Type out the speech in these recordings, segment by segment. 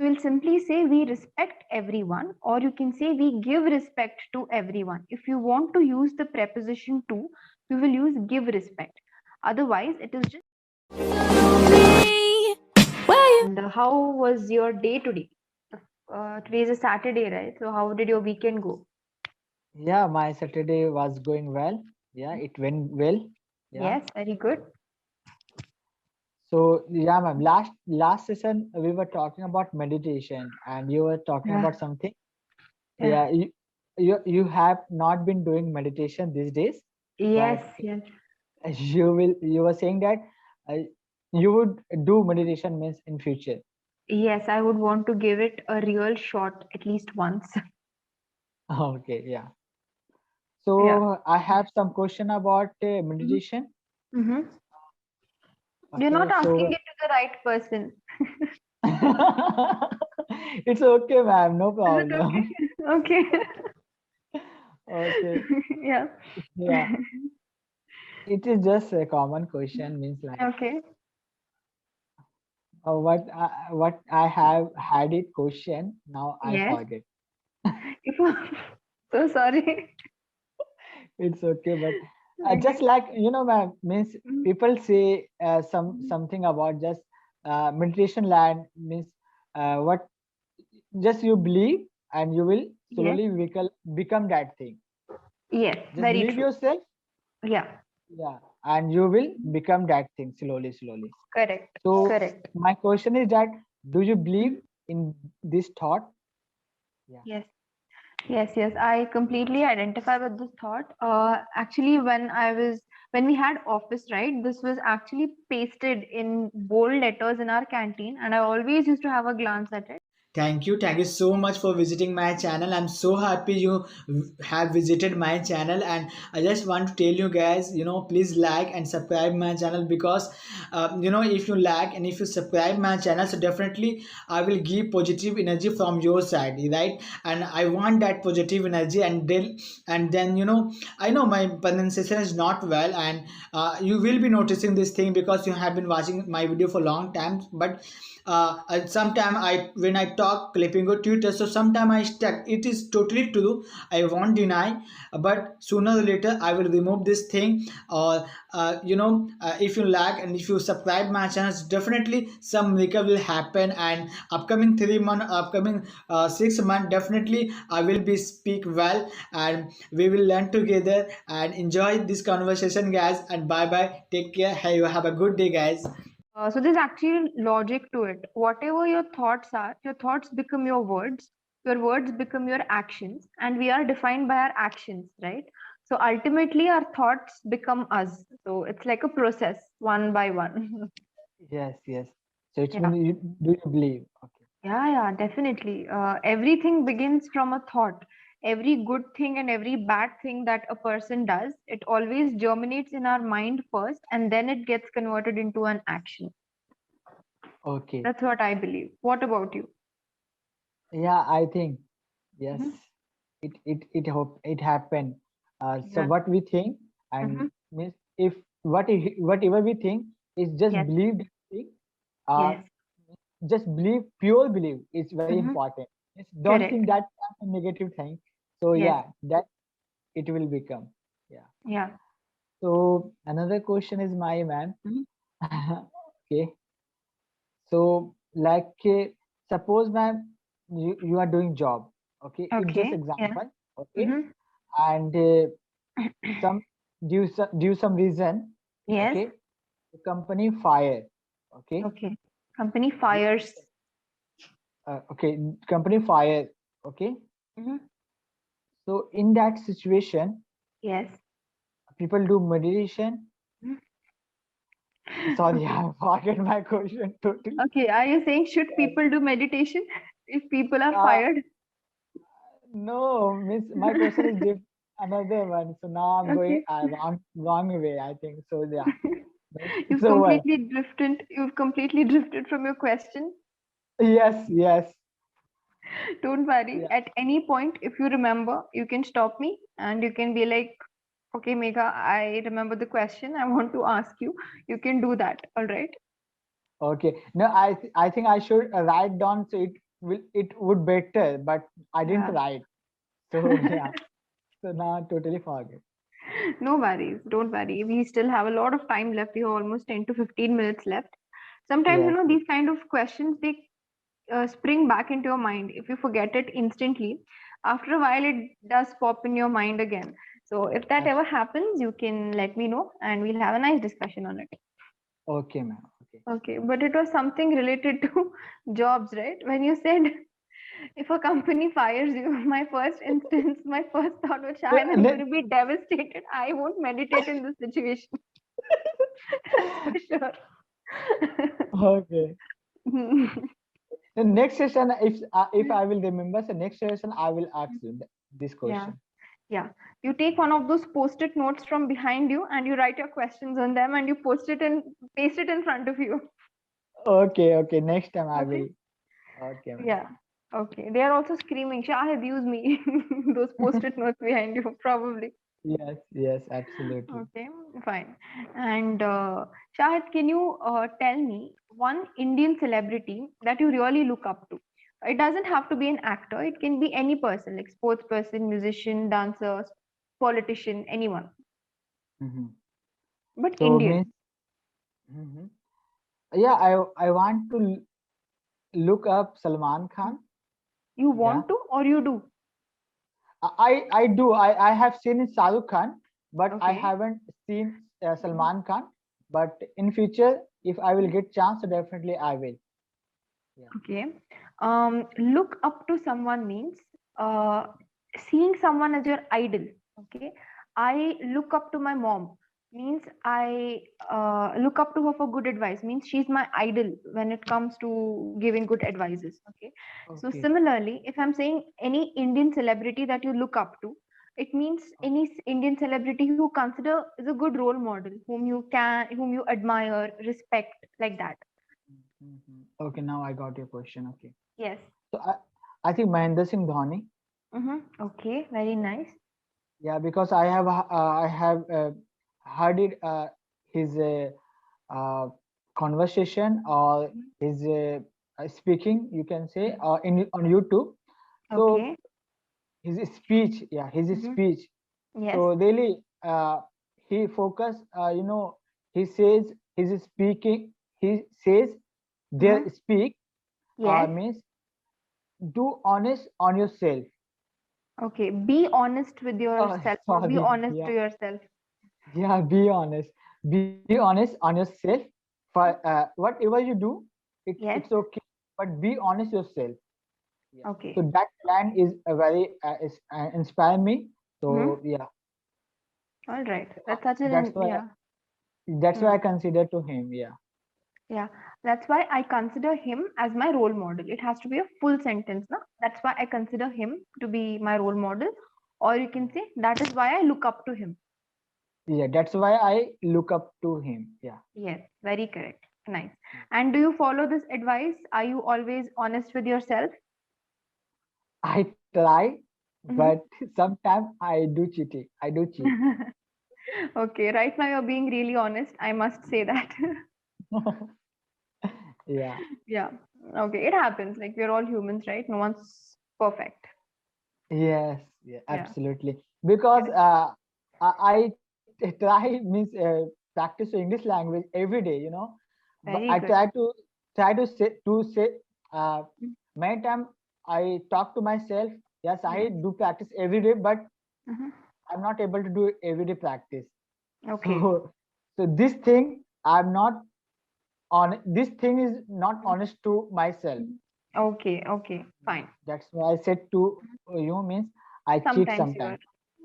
So we'll simply say we respect everyone, or you can say we give respect to everyone. If you want to use the preposition to, we will use give respect. Otherwise, it is just. And how was your day today? Today is a Saturday, right? So how did your weekend go? Yeah, my Saturday was going well. Yeah, it went well. Yeah. Yes, very good. So yeah, ma'am. Last session we were talking about meditation, and you were talking Yeah, about something. yeah. Yeah, you have not been doing meditation these days, Yes, but yes. you were saying that uh, you would do meditation means in future. Yes, I would want to give it a real shot at least once. Okay, yeah. Yeah. So I have some question about Mm-hmm. meditation. Mm-hmm. You're not Okay, asking so it to the right person. it's okay, ma'am. No Is it problem. okay? Okay. Okay, Yeah. yeah. It is just a common question. Means like Okay. what I have had it question. Now I Yes. forget. If so sorry. It's okay, but Okay. just like ma'am, means Mm. people say something about just meditation land means what just you believe and you will Yes. slowly become that thing. Yes. Just Very believe true. yourself, Yeah. yeah, and you will become that thing slowly, slowly. Correct. So Correct. my question is that do you believe Mhm. in this thought? Yeah. Yes. Yes, yes, I completely identify with this thought. Actually, when we had office, right, this was actually pasted in bold letters in our canteen, and I always used to have a glance at it. Thank you so much for visiting my channel. I'm so happy you have visited my channel, and I just want to tell you guys, please like and subscribe my channel because, if you like and if you subscribe my channel, so definitely I will give positive energy from your side, right? And I want that positive energy, and then I know my pronunciation is not well, and you will be noticing this thing because you have been watching my video for long time, but sometime I when I talk clipping or Twitter, so sometime I stuck. It is totally true. I won't deny, but sooner or later I will remove this thing. Or if you like and if you subscribe my channel, definitely some miracle will happen. And upcoming 3 month, upcoming 6 month, definitely I will be speak well, and we will learn together and enjoy this conversation, guys. And bye bye. Take care. Hey, you have a good day, guys. So there's actually logic to it. Whatever your thoughts are, your thoughts become your words become your actions, and we are defined by our actions, right? So ultimately, our thoughts become us. So it's like a process, one by one. Yes, yes. So it's Yeah. mean do you believe? Okay. Yeah, yeah, definitely. Everything begins from a thought. Every good thing and every bad thing that a person does, it always germinates in our mind first, and then it gets converted into an action. Okay. That's what I believe. What about you? Yeah, I think yes. Mhm. It hope it happened. So Yeah. what we think and Hmm. means if whatever we think is just Yes. believe that thing. Uh, Yes. just believe, pure believe is very Hmm. important. Just don't think Correct. that a negative thing. So Yes. yeah, that it will become. Yeah. Yeah. So another question is my man. Mhm. Okay. So like suppose ma'am you are doing job. Okay. It just Okay. Yeah. example. Okay. Hmm. And some due some reason. Yes. Okay. The company fire. Okay. Okay. Company Due- fires. okay. Company fire. Okay. Hmm. So in that situation, Yes. people do meditation. Mhm. Sorry, Okay. I forget my question totally. Okay. Are you saying should people do meditation if people are Uh, fired? no, miss, my question is another one. So now I'm going Okay. wrong way. I think so. Yeah. You've So what? completely drifted. You've completely drifted from your question. Yes, yes, Don't worry. yeah. At any point, if you remember, you can stop me and you can be like, okay, Megha, I remember the question. I want to ask you. You can do that. All right. Okay. No, I think I should write down so it would better, but I didn't Yeah. write. So yeah. So now I totally forget. No worries, don't worry. We still have a lot of time left. We have almost 10 to 15 minutes left. Sometimes, Yes. these kind of questions, they spring back into your mind. If you forget it instantly, after a while, it does pop in your mind again. So, if that Abs- ever happens, you can let me know and we'll have a nice discussion on it. Okay, ma'am. Okay. Okay, but it was something related to jobs, right? When you said if a company fires you, my first instance, my first thought was, So, Shahid, I'm going to be devastated. I won't meditate in this situation. That's for sure. okay. The next session, if I will remember, the next session I will ask you this Yeah, question. yeah. You take one of those post-it notes from behind you and you write your questions on them and you post it and paste it in front of you. Okay, okay. Next time I Okay. will. Okay, ma'am. Yeah. Okay. They are also screaming, Shahid, use me. Those post-it notes behind you, probably. Yes, yes, absolutely. Okay, fine. And Shahid, can you tell me one Indian celebrity that you really look up to? It doesn't have to be an actor, it can be any person, like sports person, musician, dancer, politician, anyone. Hmm. But So Indian. means, mhm. Yeah, I want to look up Salman Khan. You Yeah, want to or you do? I do. I have seen Shah Rukh Khan, but I Okay. haven't seen Mhm. Salman Khan. But in future, if I will get chance, so definitely I will. Yeah. Okay. Look up to someone means uh, seeing someone as your idol. Okay. I look up to my mom means I look up to her for good advice means she's my idol when it comes to giving good advices. Okay. So Okay. similarly, if I'm saying any Indian celebrity that you look up to, it means any Indian celebrity who consider is a good role model, whom you admire, respect, like that. Mhm. Okay, now I got your question. Okay. Yes. So I think Mahendra Singh Dhoni. Mm-hmm. Okay, very nice. Yeah, because I have heard it his uh, conversation or his speaking, you can say, in on YouTube. So Okay. his speech, yeah, his Mm-hmm. speech. Yes. So really, he focus. He says his speaking. He says Mm-hmm. their speak Yes. means do honest on yourself. Okay. Be honest with Oh, yourself or be sorry. honest to Yeah, yourself. yeah. Be honest. Be honest on yourself. For whatever you do, Yes. it's okay. But be honest yourself. Yeah. Okay. So that line is a very inspire me. Mm-hmm. So yeah, All right. so, That's such that's an why yeah. that's why Hmm. I consider to him. Yeah. Yeah. That's why I consider him as my role model. It has to be a full sentence, na? That's why I consider him to be my role model. Or you can say that is why I look up to him. Yeah, that's why I look up to him. Yeah. Yes, very correct. Nice. And do you follow this advice? Are you always honest with yourself? I try, Mm-hmm. but sometimes I do cheating. I do cheat. Okay, right now you're being really honest. I must say that. Yeah. Yeah. Okay, it happens. Like we're all humans, right? No one's perfect. Yes. Yeah. Yeah. Absolutely. Because Correct. I try means practice English language every day. But I Very good. try to say uh, many times I talk to myself. Yes, I Yes. do practice every day, but Hmm. I'm not able to do everyday practice. Okay. So, so this thing I'm not on. This thing is not Mhm. honest to myself. Mhm. Okay. Okay. Yeah, Fine. that's why I said to you means I cheat Sometimes you are. sometimes.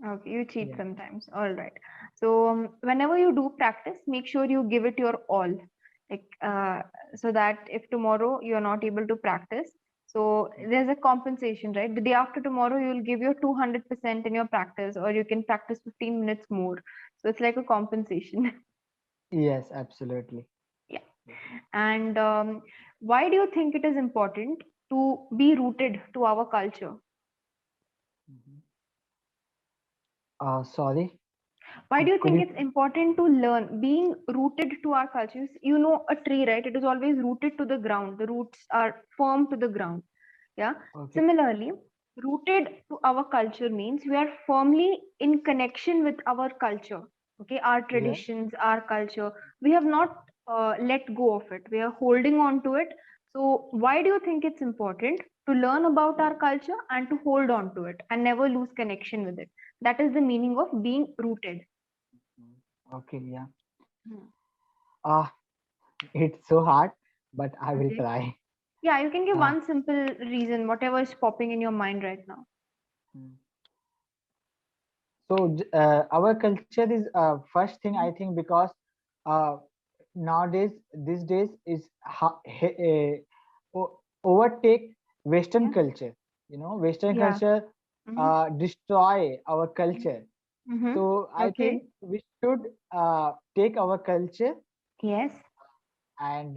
Okay. You cheat Yeah. sometimes. All right. So whenever you do practice, make sure you give it your all. Like so that if tomorrow you are not able to practice, so there's a compensation, right? The day after tomorrow, you will give your 200% in your practice, or you can practice 15 minutes more. So it's like a compensation. Yes, absolutely. Yeah. Yeah. And why do you think it is important to be rooted to our culture? Mhm. Sorry. Why do you Could think you? it's important to learn being rooted to our culture? You know, a tree, right? It is always rooted to the ground. The roots are firm to the ground. Yeah. Okay. Similarly, rooted to our culture means we are firmly in connection with our culture. Okay, our Yeah. traditions, our culture. We have not let go of it. We are holding on to it. So, why do you think it's important to learn about our culture and to hold on to it and never lose connection with it? That is the meaning of being rooted. Okay. Yeah. Hmm. Ah, it's so hard, but I will Okay. try. Yeah, you can give Uh, one simple reason, whatever is popping in your mind right now. mm. So our culture is first thing I think because uh, nowadays these days is overtake Western Yeah. culture. You know, Western Yeah. culture Mm-hmm. destroy our culture. Mm-hmm. So I Okay. think we should take our culture Yes. and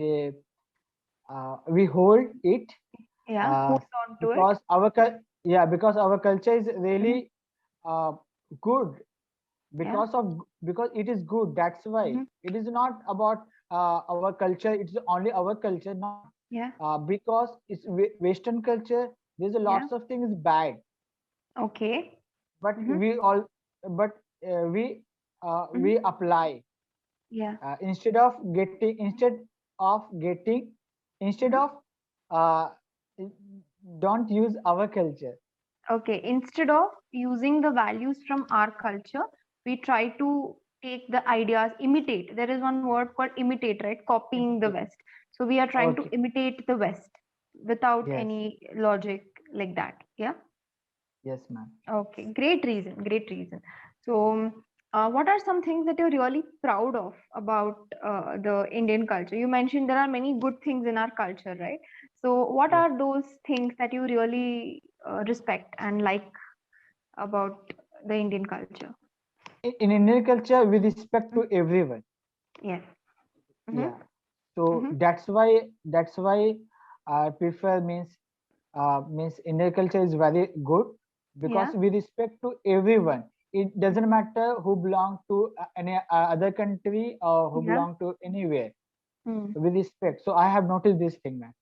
we hold it Yeah. uh, Hold on to it. because because our culture is Mhm. really uh, good Yeah. because it is good, that's why Mhm. it is not about our culture, it's only our culture, not Yeah. because it's Western culture, there's a Yeah. lots of things bad, Okay. but Mhm. but Mhm. we apply Yeah. instead of getting instead Mhm. of uh, don't use our culture. Okay. Instead of using the values from our culture, we try to take the ideas, imitate. There is one word called imitate, right? Copying the Imitate. West. So we are trying to Okay. imitate the West without Yes. any logic like that. Yeah. Yes, ma'am. Okay, great reason, great reason. So, what are some things that you're really proud of about the Indian culture? You mentioned there are many good things in our culture, right? So, what Yes. are those things that you really respect and like about the Indian culture? In Indian culture we respect Mm. to everyone. Yes. Mm-hmm. Yeah. So Mm-hmm. that's why I prefer means Indian culture is very good because Yeah. we respect to everyone. It doesn't matter who belong to any other country or who Yeah. belong to anywhere. Mm. We respect. So I have noticed this thing, man.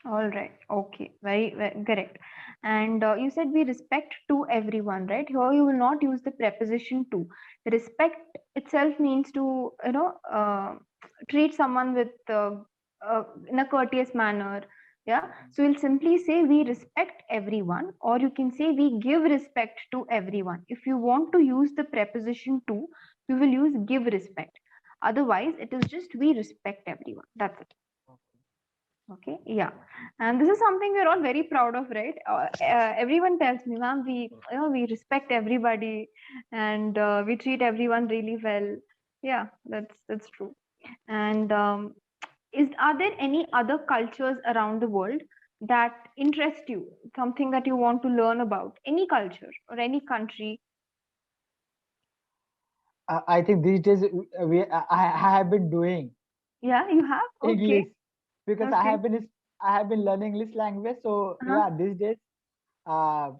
All right. Okay. Very, very correct. And you said we respect to everyone, right? Here you will not use the preposition to. Respect itself means to, treat someone with in a courteous manner. Yeah. So you'll simply say we respect everyone, or you can say we give respect to everyone. If you want to use the preposition to, you will use give respect. Otherwise, it is just we respect everyone. That's it. Okay, yeah, and this is something we're all very proud of, right? Everyone tells me, "Ma'am, we respect everybody, and we treat everyone really well." Yeah, that's true. And is are there any other cultures around the world that interest you? Something that you want to learn about? Any culture or any country? I think these days I have been doing Yeah, you have. Okay, English because okay. I have been learning English language. So Uh-huh. yeah, these days uh,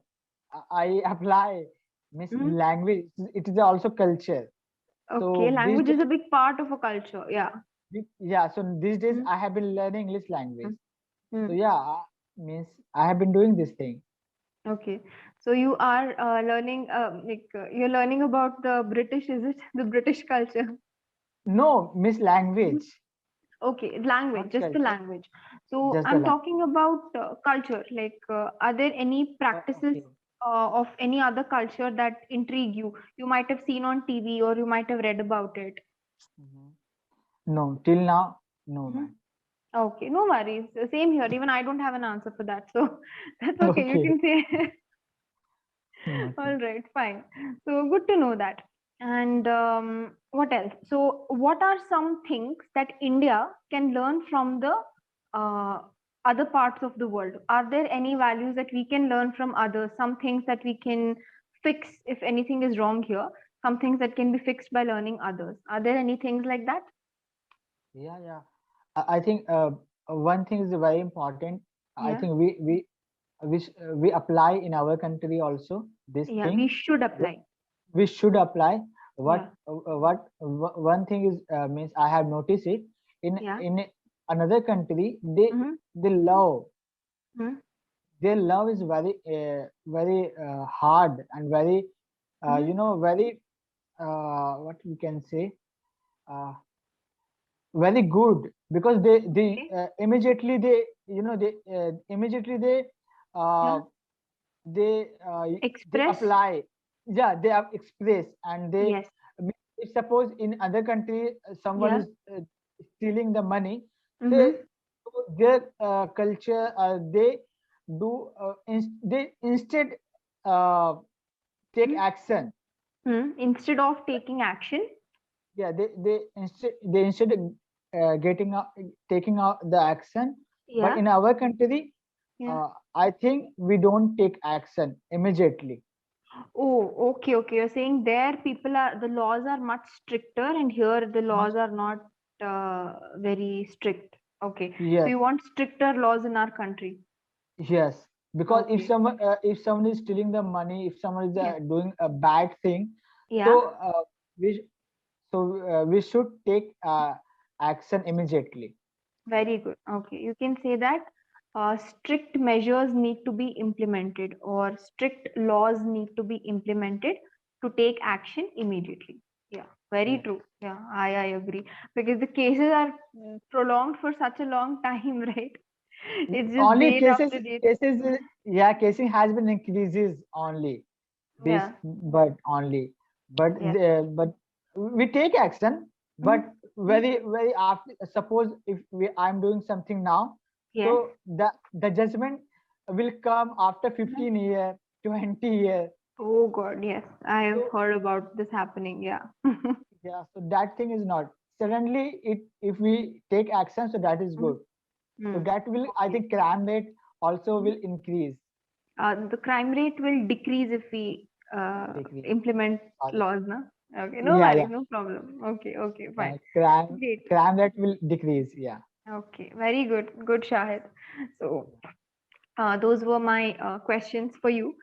I apply means Mhm. language. It is also culture. Okay, So these language is days, a big part of a culture. Yeah. yeah. So these days Mhm. I have been learning English language. So Mhm. yeah, means I have been doing this thing. Okay, so you are learning, you're learning about the British, is it? The British culture. No, miss Mhm. language, Okay, language, not just the culture, language. So just the I'm language. talking about culture. Like, are there any practices Okay. of any other culture that intrigue you? You might have seen on TV or you might have read about it. Mhm. No, till now, no, Mhm. man. Okay, no worries. Same here. Even I don't have an answer for that, so that's okay. You Okay. can say. Okay. All right, fine. So good to know that. And what else? So, what are some things that India can learn from the uh, other parts of the world? Are there any values that we can learn from others? Some things that we can fix if anything is wrong here? Some things that can be fixed by learning others. Are there any things like that? Yeah, yeah. I think one thing is very important. I Yeah, think we apply in our country also this yeah, thing. we should wh- apply. We should apply Yeah, one thing is means I have noticed it yeah. in another country Mm-hmm. they love Mm-hmm. their love is very hard and very Mhm. very what we can say, uh, very good, because they Okay. immediately they they immediately uh, Yeah. they they Express. apply, yeah, they have express, and they, Yes. if suppose in other country someone Yeah. is stealing the money, they, Mm-hmm. their culture, they do they instead uh, take action. Instead of taking action. Yeah, they instead getting out, taking out the action. But Yeah. in our country, Yeah. I think we don't take action immediately. Oh, okay, okay. You're saying there people are, the laws are much stricter, and here the laws are not very strict. Okay. So Yes, you want stricter laws in our country. yes. Because Okay. if someone is stealing the money, if someone is Yes. doing a bad thing, Yeah. so we we should take action immediately. Yeah. Very good. Okay. You can say that strict measures need to be implemented, or strict laws need to be implemented to take action immediately. Yeah. Very Yeah. true. Yeah. I agree. Because the cases are prolonged for such a long time, right? It's just Only date after date. yeah, casing has been increases only this, Yeah. but only, but Yes. but we take action, but Mhm. very after, suppose if I'm doing something now, Yes. so the judgment will come after Mhm. 15 year, 20 year. Oh God, yes. I have So heard about this happening. Yeah. yeah, so that thing is not suddenly, it if we take action, so that is Mhm. good. So Mm. that will, I Okay. think, crime rate also Mhm. will increase. The crime rate will decrease if we Decrease. implement Sorry. laws, na? Okay, no Yeah, worries, yeah, no problem. Okay, okay, fine. yeah. Crime, Great. crime rate will decrease. Yeah. Okay, very good. Good, Shahid. So, those were my questions for you.